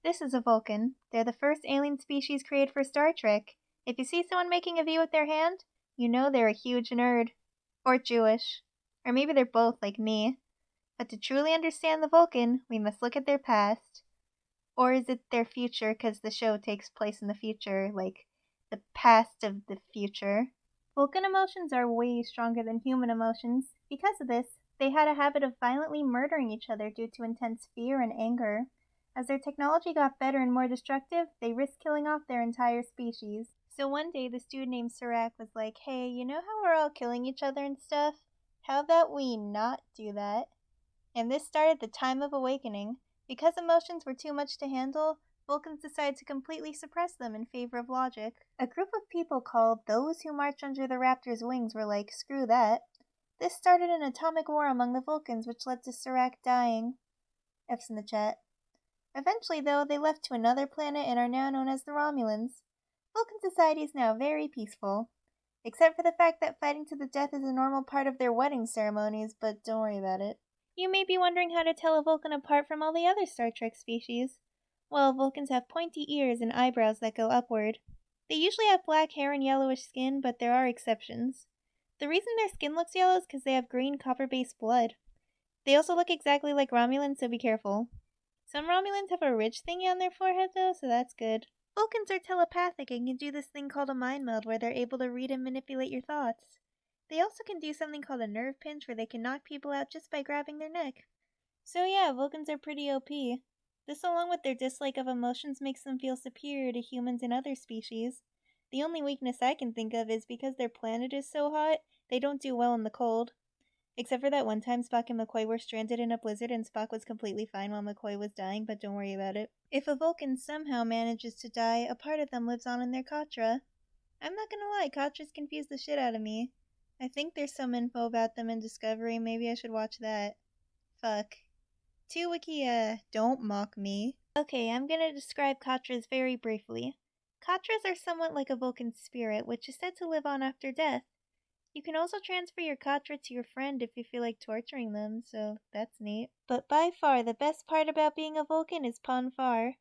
This is a Vulcan. They're the first alien species created for Star Trek. If you see someone making a V with their hand, you know they're a huge nerd. Or Jewish. Or maybe they're both, like me. But to truly understand the Vulcan, we must look at their past. Or is it their future, because the show takes place in the future, like the past of the future? Vulcan emotions are way stronger than human emotions. Because of this, they had a habit of violently murdering each other due to intense fear and anger. As their technology got better and more destructive, they risked killing off their entire species. So one day, this dude named Serac was like, hey, you know how we're all killing each other and stuff? How about we not do that? And this started the time of awakening. Because emotions were too much to handle, Vulcans decided to completely suppress them in favor of logic. A group of people called those who march under the Raptor's wings were like, screw that. This started an atomic war among the Vulcans, which led to Serac dying. F's in the chat. Eventually, though, they left to another planet and are now known as the Romulans. Vulcan society is now very peaceful, except for the fact that fighting to the death is a normal part of their wedding ceremonies, but don't worry about it. You may be wondering how to tell a Vulcan apart from all the other Star Trek species. Well, Vulcans have pointy ears and eyebrows that go upward. They usually have black hair and yellowish skin, but there are exceptions. The reason their skin looks yellow is because they have green copper-based blood. They also look exactly like Romulans, so be careful. Some Romulans have a ridge thingy on their forehead though, so that's good. Vulcans are telepathic and can do this thing called a mind meld where they're able to read and manipulate your thoughts. They also can do something called a nerve pinch where they can knock people out just by grabbing their neck. So yeah, Vulcans are pretty OP. This along with their dislike of emotions makes them feel superior to humans and other species. The only weakness I can think of is because their planet is so hot, they don't do well in the cold. Except for that one time Spock and McCoy were stranded in a blizzard and Spock was completely fine while McCoy was dying, but don't worry about it. If a Vulcan somehow manages to die, a part of them lives on in their Katra. I'm not gonna lie, Katras confuse the shit out of me. I think there's some info about them in Discovery, maybe I should watch that. Fuck. To Wikia, don't mock me. Okay, I'm gonna describe Katras very briefly. Katras are somewhat like a Vulcan spirit, which is said to live on after death. You can also transfer your Katra to your friend if you feel like torturing them, so that's neat. But by far, the best part about being a Vulcan is Ponfar.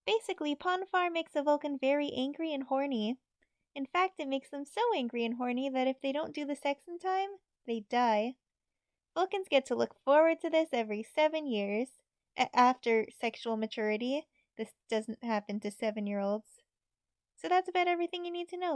Basically, Ponfar makes a Vulcan very angry and horny. In fact, it makes them so angry and horny that if they don't do the sex in time, they die. Vulcans get to look forward to this every 7 years. After sexual maturity. This doesn't happen to 7-year-olds. So that's about everything you need to know.